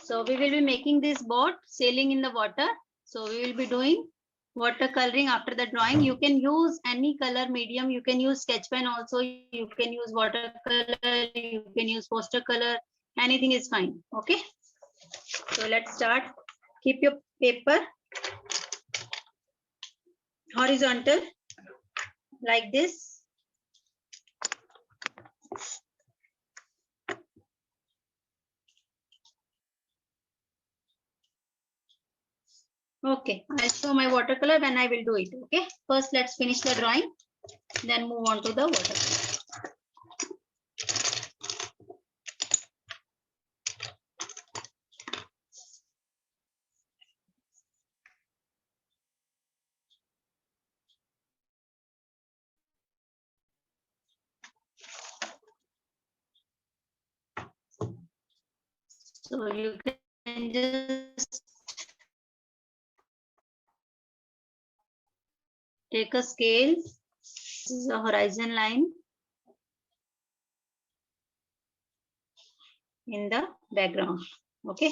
So we will be making this boat sailing in the water. So we will be doing watercoloring after the drawing. You can use any color medium. You can use sketch pen also. You can use watercolor. You can use poster color. Anything is fine. Okay. So let's start. Keep your paper horizontal like this. Okay, I'll show my watercolor when I will do it. Okay, first let's finish the drawing, then move on to the watercolor. So you can just take a scale. This is a horizon line in the background. Okay.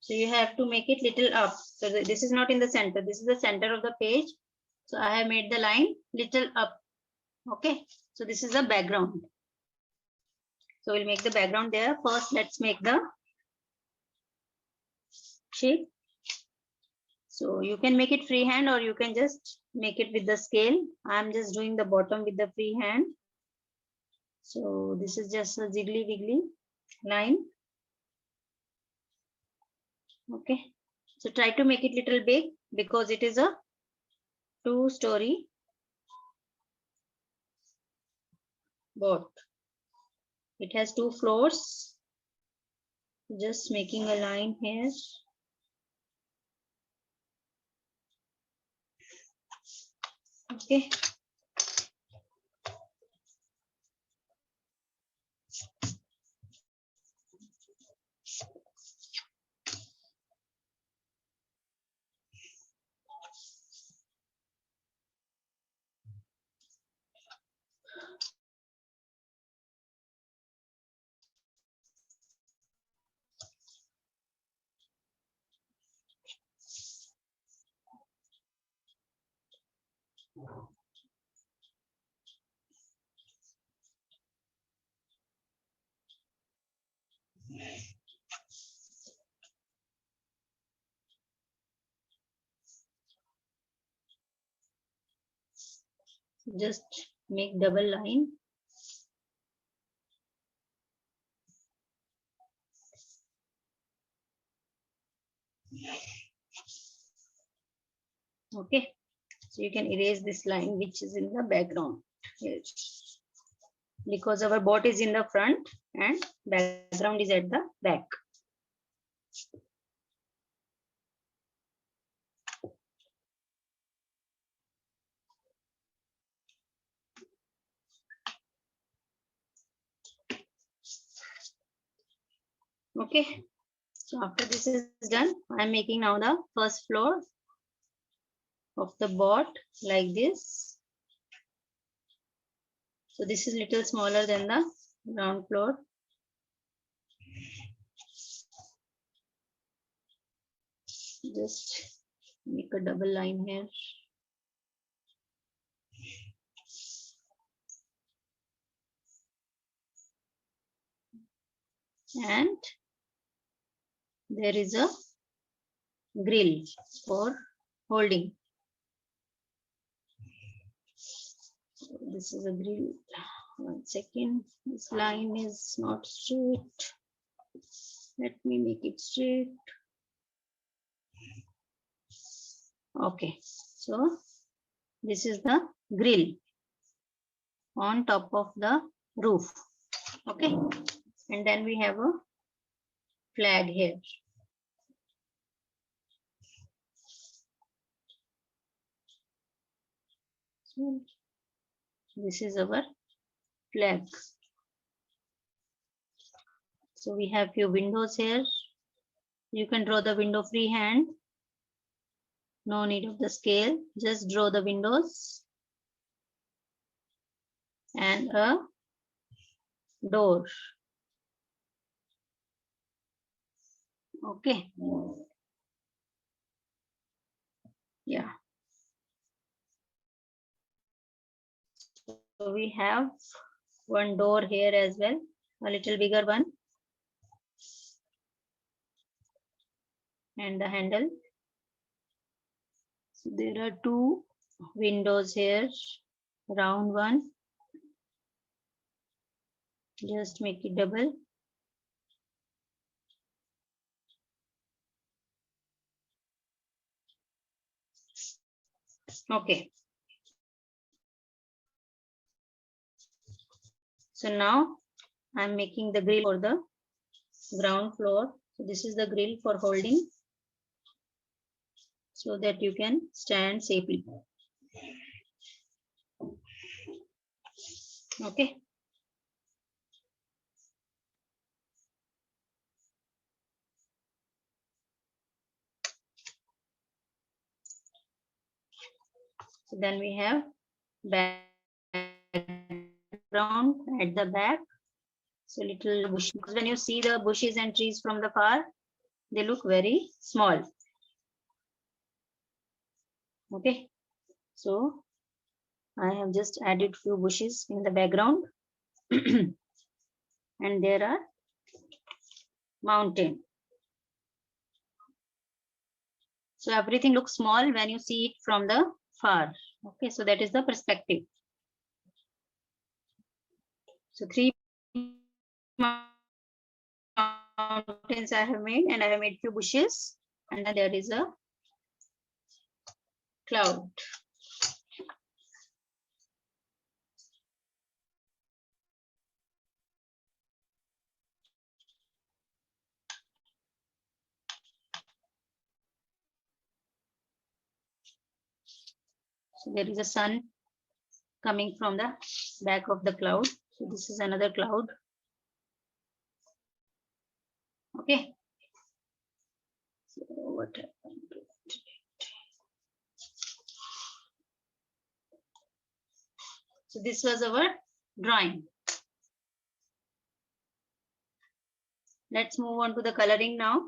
So you have to make it little up. So this is not in the center. This is the center of the page. So I have made the line little up. Okay. So this is the background. So we'll make the background there. First, let's make the shape. So you can make it freehand or you can just make it with the scale. I'm just doing the bottom with the freehand. So this is just a jiggly wiggly line. Okay. So try to make it little big because it is a 2-story boat. It has 2 floors. Just making a line here. Okay. Just make double line. Okay. So you can erase this line which is in the background here. Because our boat is in the front and background is at the back. Okay. So after this is done, I'm making now the first floor of the boat like this. So this is little smaller than the ground floor. Just make a double line here. And there is a grill for holding. This is a grill. 1 second. This line is not straight. Let me make it straight. Okay. So this is the grill on top of the roof. Okay. And then we have a flag here. So this is our flag. So we have few windows here. You can draw the window freehand. No need of the scale. Just draw the windows. And a door. Okay. Yeah. So we have one door here as well, a little bigger one, and the handle. So there are two windows here, round one. Just make it double. Okay. So now I'm making the grill for the ground floor. So this is the grill for holding so that you can stand safely. Okay. So then we have background at the back. So little bush, because when you see the bushes and trees from the far, they look very small. Okay. So I have just added few bushes in the background. And there are mountain. So everything looks small when you see it from the far. Okay, so that is the perspective. So 3 mountains I have made, and I have made few bushes, and then there is a cloud. So there is a sun coming from the back of the cloud. So this is another cloud. Okay. So what happened to it? So this was our drawing. Let's move on to the coloring now.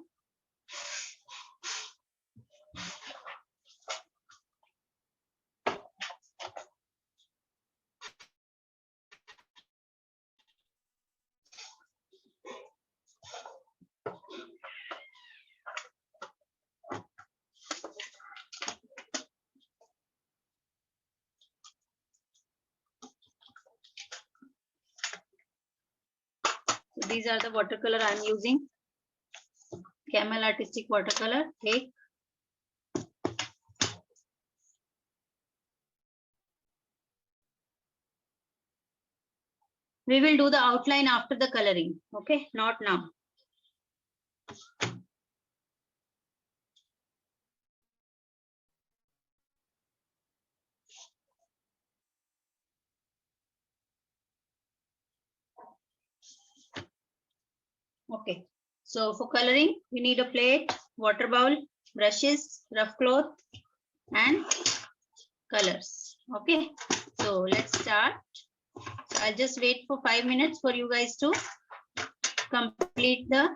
So these are the watercolor I am using. Camel Artistic watercolor. Take. We will do the outline after the coloring. Okay, not now. Okay, so for coloring, we need a plate, water bowl, brushes, rough cloth, and colors. Okay, so let's start. So I'll just wait for 5 minutes for you guys to complete the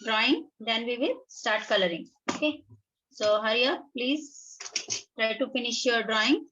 drawing. Then we will start coloring. Okay, so hurry up, please. Try to finish your drawing.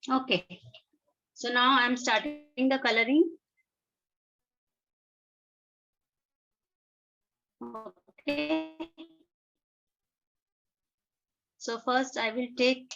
Okay. So now I'm starting the coloring. Okay. So first I will take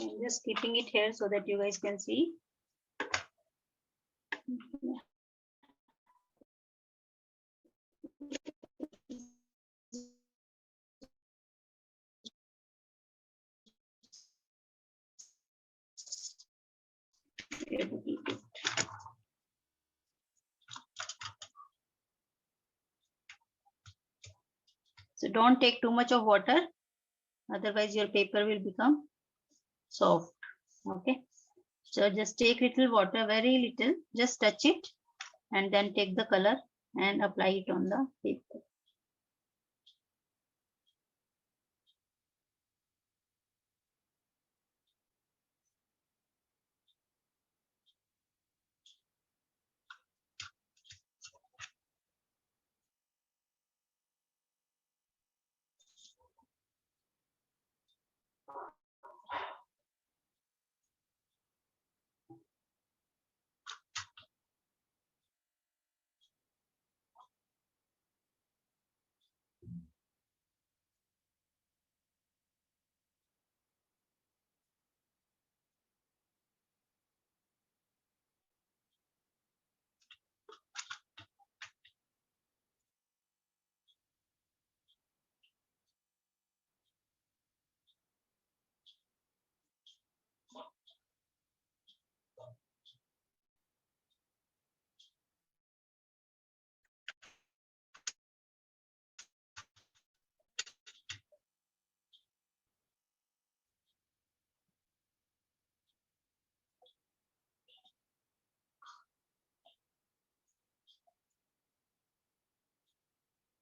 I'm just keeping it here so that you guys can see. So don't take too much of water, otherwise your paper will become soft. Okay. So just take little water, very little, just touch it and then take the color and apply it on the paper.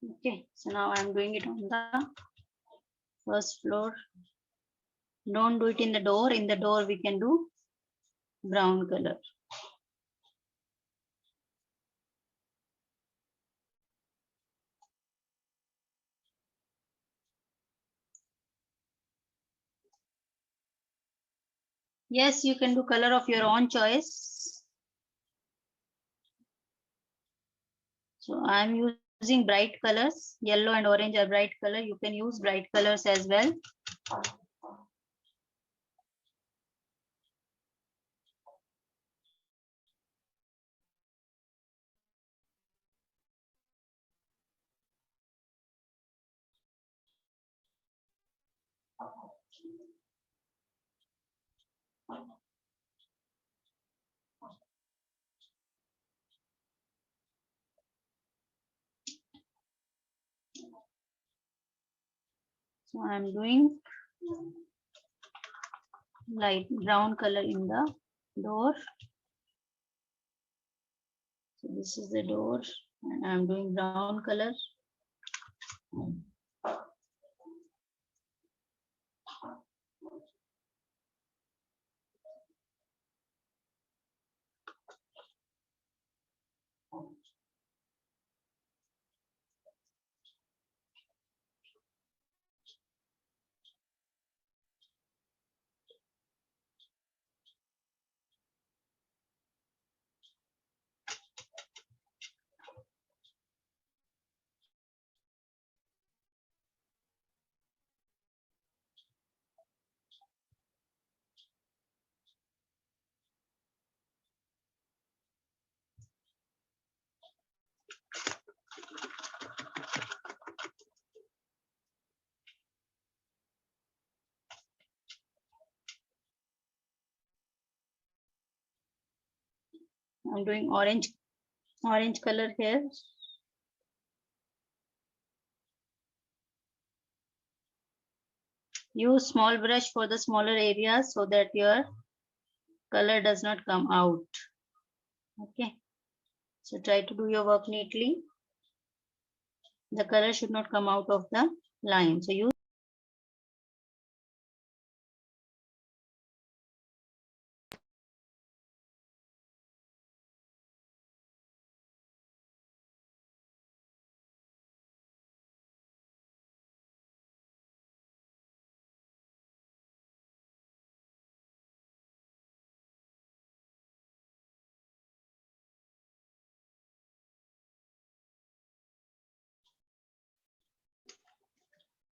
Okay, so now I'm doing it on the first floor. Don't do it in the door. In the door we can do brown color. Yes, you can do color of your own choice. So I'm using bright colors. Yellow and orange are bright color. You can use bright colors as well. So I'm doing light brown color in the door. So this is the door and I'm doing brown color. I'm doing orange color here. Use small brush for the smaller areas so that your color does not come out. Okay, so try to do your work neatly. The color should not come out of the line. So use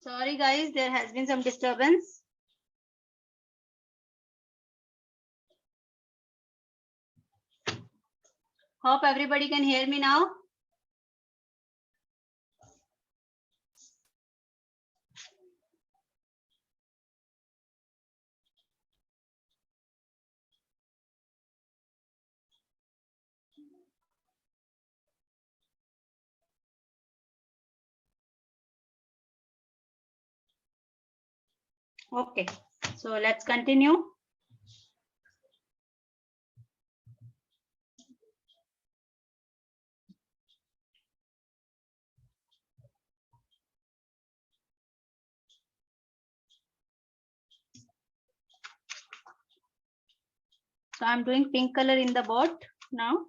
Sorry guys, there has been some disturbance. Hope everybody can hear me now. Okay, so let's continue. So I'm doing pink color in the board now.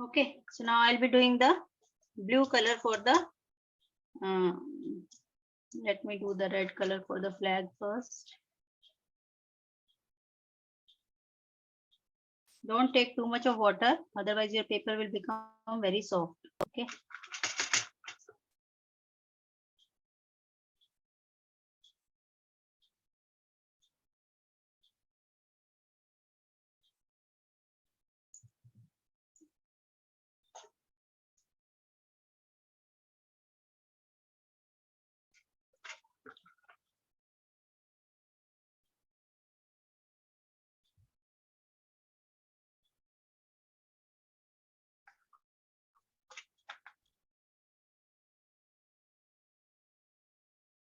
Okay, so now I'll be doing the blue color for the, let me do the red color for the flag first. Don't take too much of water, otherwise your paper will become very soft. Okay.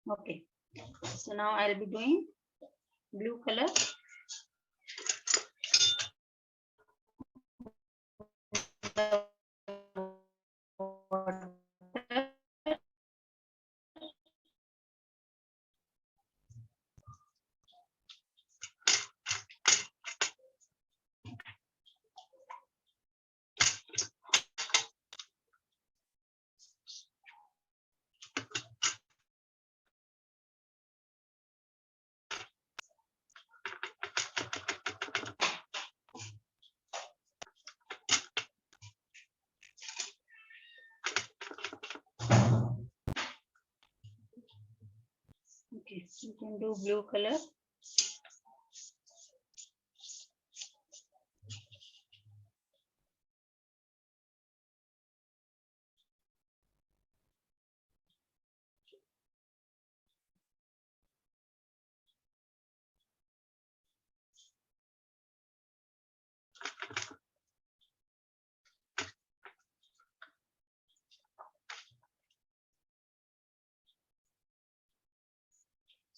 Okay, so now I'll be doing blue color. You can do blue color.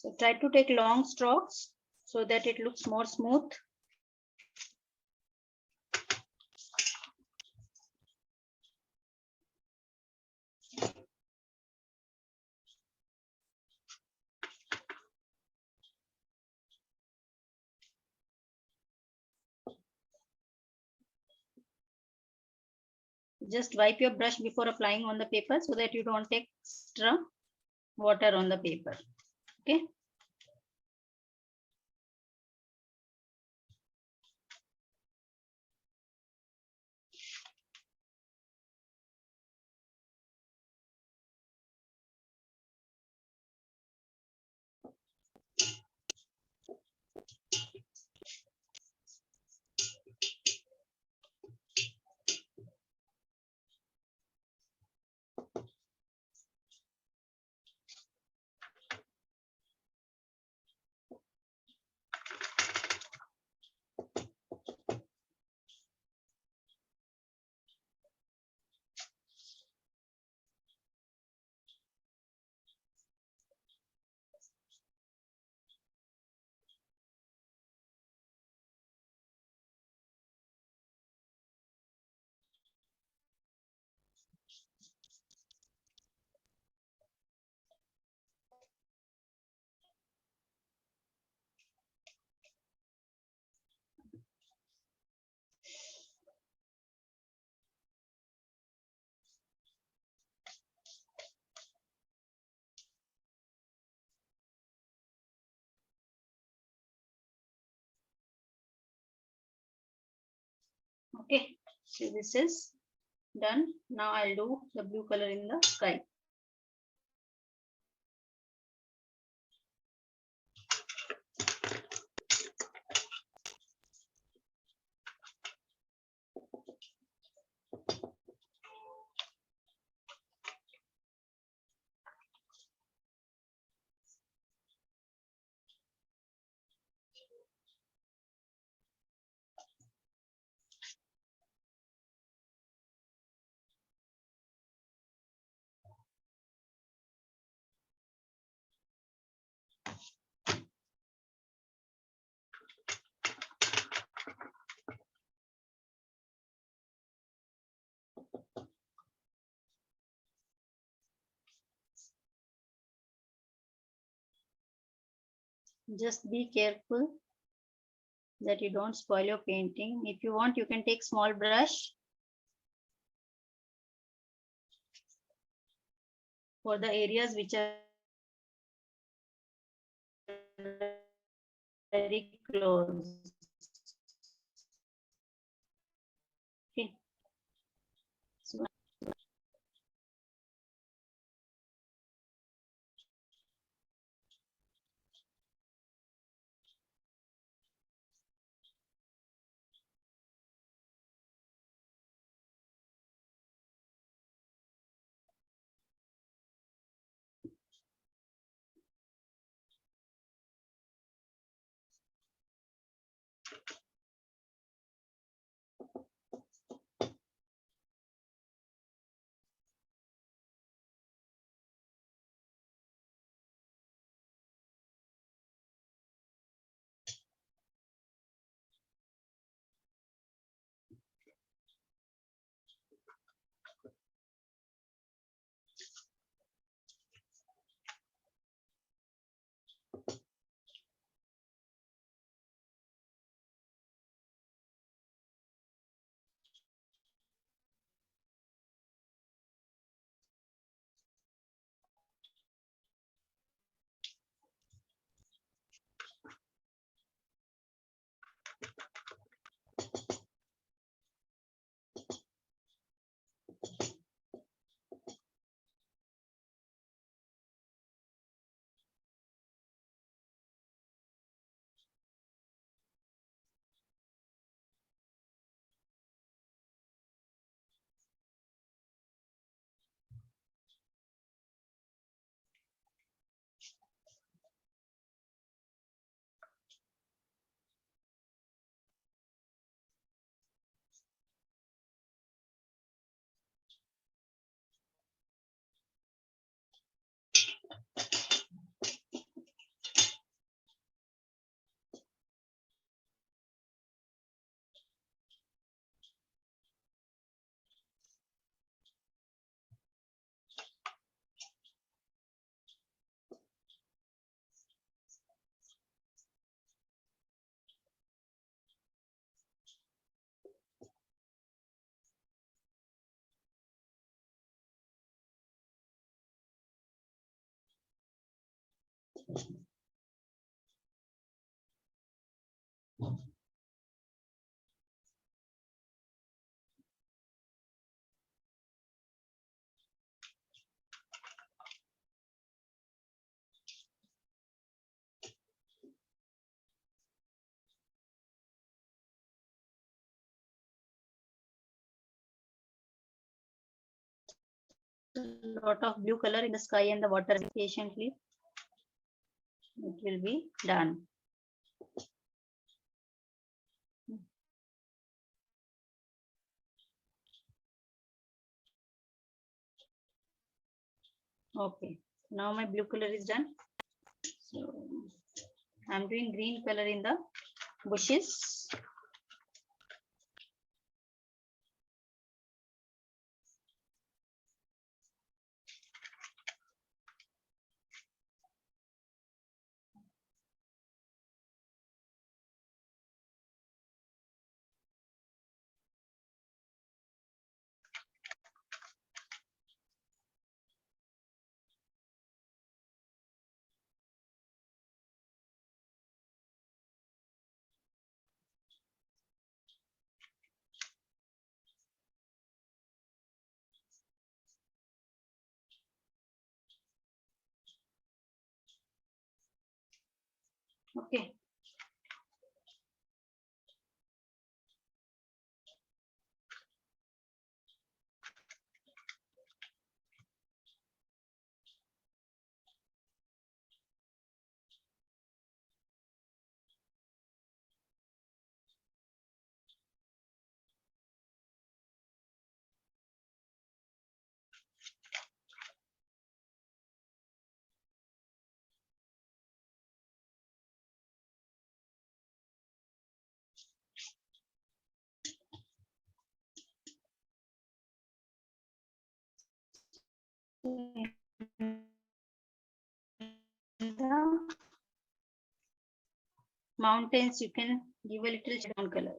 So try to take long strokes so that it looks more smooth. Just wipe your brush before applying on the paper so that you don't take extra water on the paper. Okay. Okay, so this is done. Now I'll do the blue color in the sky. Just be careful that you don't spoil your painting. If you want, you can take small brush for the areas which are very close. Okay. So Lot of blue color in the sky and the water. Patiently, it will be done. Okay, now my blue color is done. So I'm doing green color in the bushes. Okay. The mountains, you can give a little brown color.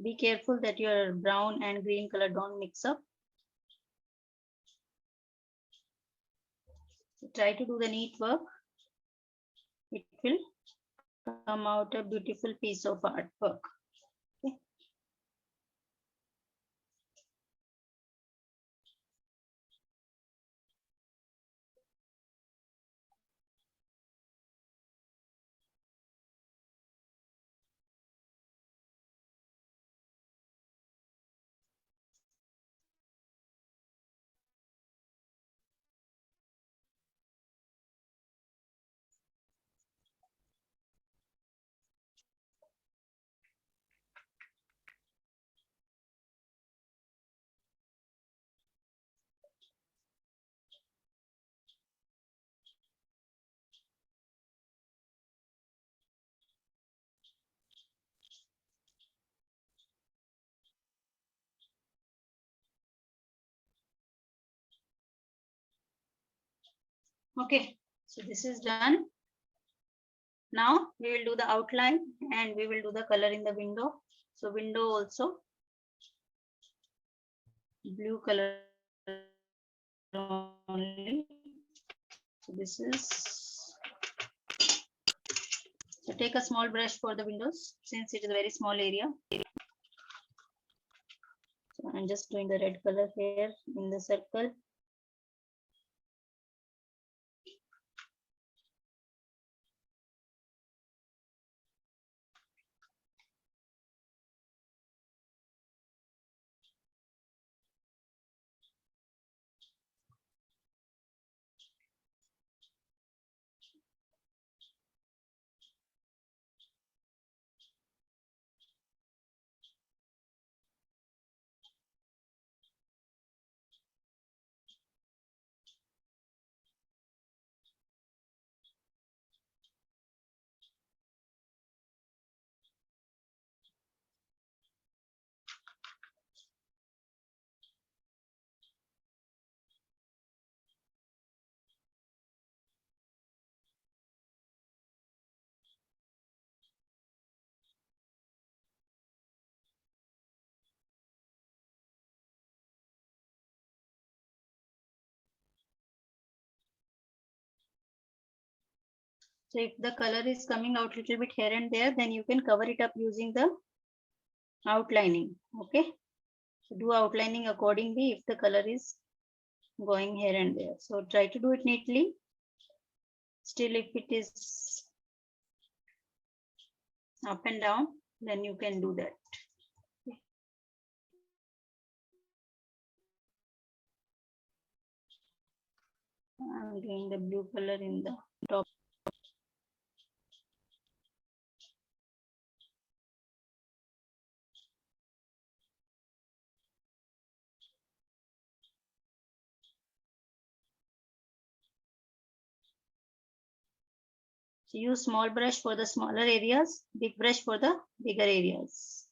Be careful that your brown and green color don't mix up. Try to do the neat work. It will come out a beautiful piece of artwork. Okay. Okay, so this is done. Now we will do the outline and we will do the color in the window. So window also blue color only. So this is, so take a small brush for the windows since it is a very small area. So I'm just doing the red color here in the circle. So if the color is coming out a little bit here and there, then you can cover it up using the outlining. Okay. So do outlining accordingly if the color is going here and there. So try to do it neatly. Still, if it is up and down, then you can do that. I'm doing the blue color in the top. So use small brush for the smaller areas, big brush for the bigger areas.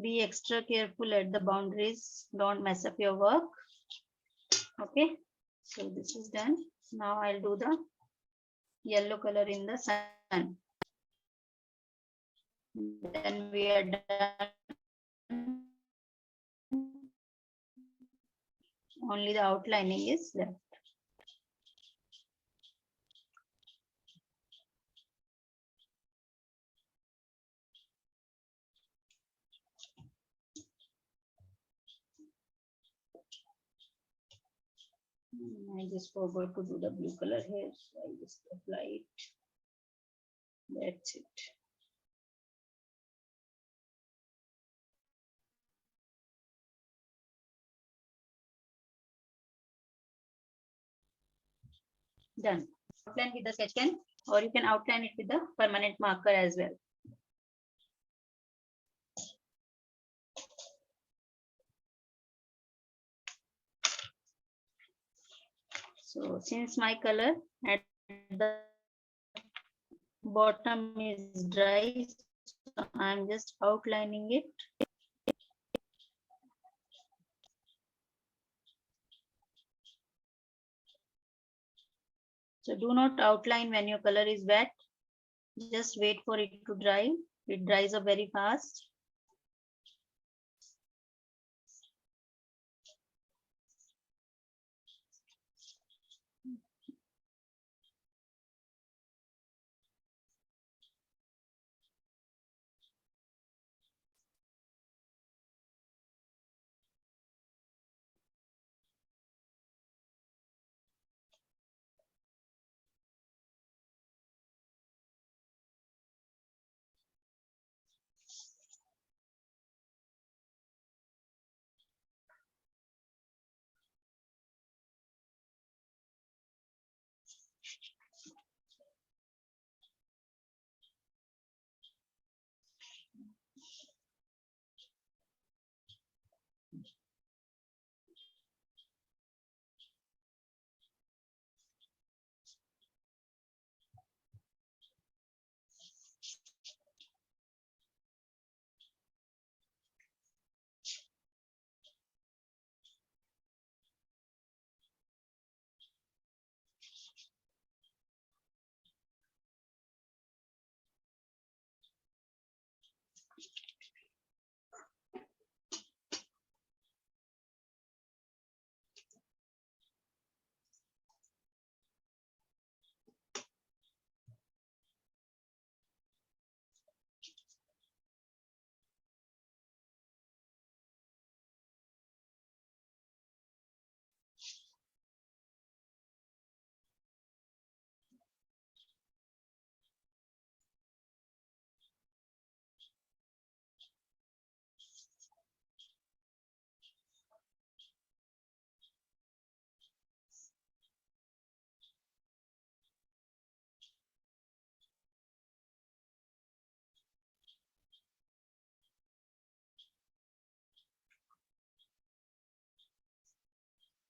Be extra careful at the boundaries. Don't mess up your work. Okay. So this is done. Now I'll do the yellow color in the sun. Then we are done. Only the outlining is left. I just forgot to do the blue color here, so I just apply it. That's it. Done. Outline with the sketch pen, or you can outline it with the permanent marker as well. So since my color at the bottom is dry, so I'm just outlining it. So do not outline when your color is wet. Just wait for it to dry. It dries up very fast.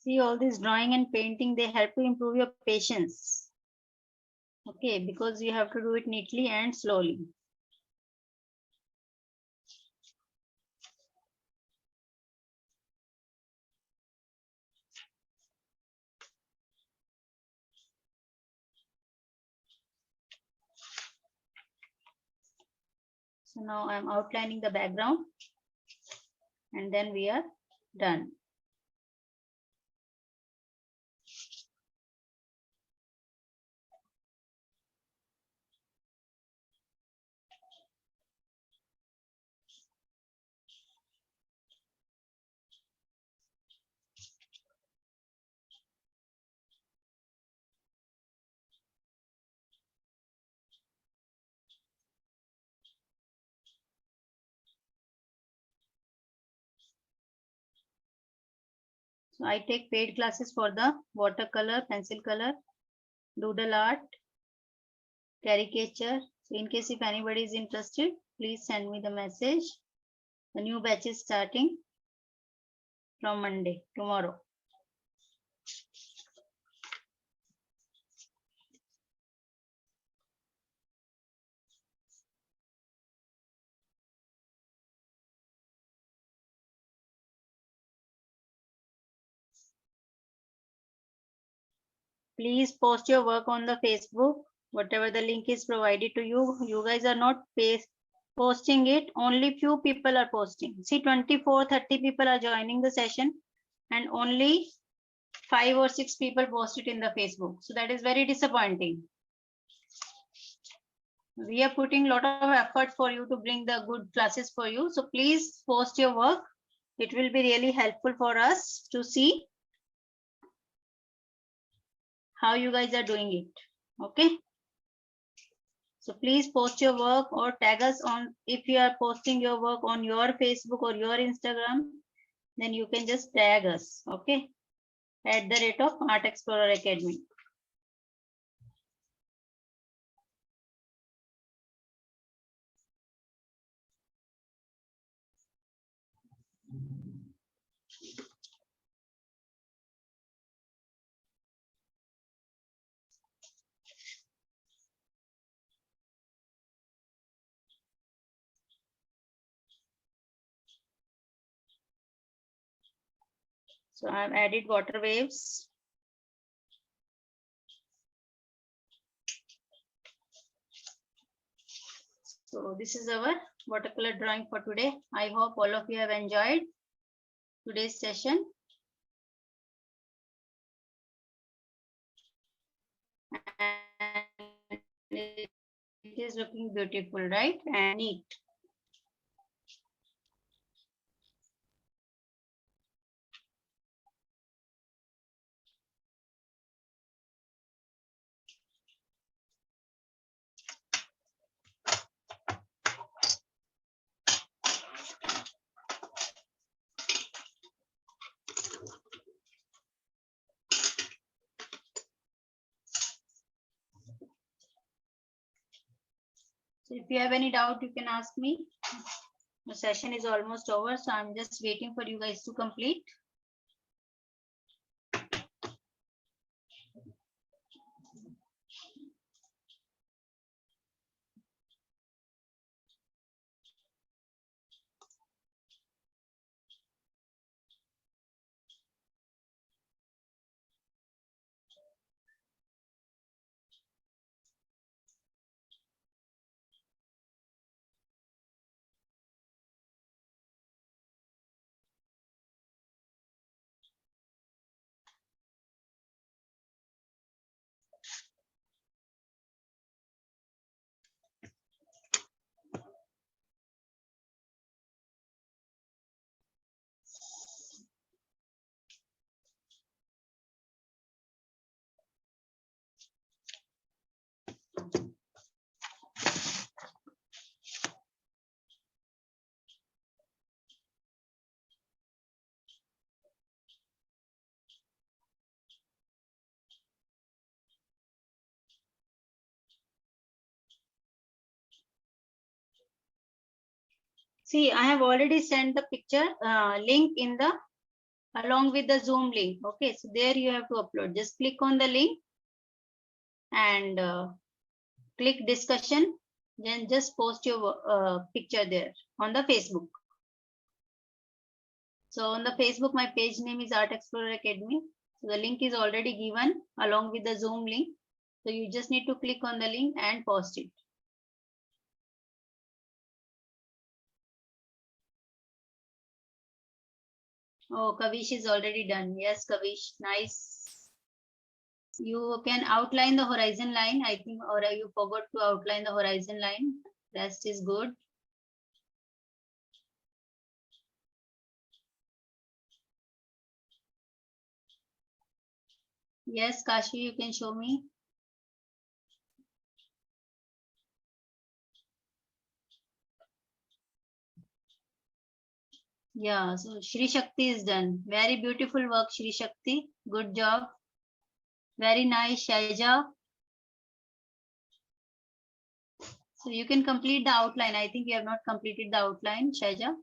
See, all this drawing and painting, they help to improve your patience. Okay, because you have to do it neatly and slowly. So now I'm outlining the background, and then we are done. So I take paid classes for the watercolor, pencil color, doodle art, caricature. So in case if anybody is interested, please send me the message. The new batch is starting from Monday, tomorrow. Please post your work on the Facebook. Whatever the link is provided to you, you guys are not posting it. Only few people are posting. See, 24, 30 people are joining the session and only 5 or 6 people post it in the Facebook. So that is very disappointing. We are putting a lot of effort for you to bring the good classes for you. So please post your work. It will be really helpful for us to see how you guys are doing it. Okay. So please post your work or tag us on, if you are posting your work on your Facebook or your Instagram, then you can just tag us, okay? @ Art Explorer Academy. So I've added water waves. So this is our watercolor drawing for today. I hope all of you have enjoyed today's session. And it is looking beautiful, right? And neat. So if you have any doubt, you can ask me. The session is almost over, so I'm just waiting for you guys to complete. See, I have already sent the picture link in the along with the Zoom link. Okay, so there you have to upload. Just click on the link and click discussion. Then just post your picture there on the Facebook. So on the Facebook, my page name is Art Explorer Academy. So the link is already given along with the Zoom link. So you just need to click on the link and post it. Oh, Kavish is already done. Yes, Kavish, nice. You can outline the horizon line, I think, or you forgot to outline the horizon line. Rest is good. Yes, Kashi, you can show me. Yeah, so Shri Shakti is done. Very beautiful work, Shri Shakti. Good job. Very nice, Shaija. So you can complete the outline. I think you have not completed the outline, Shaija.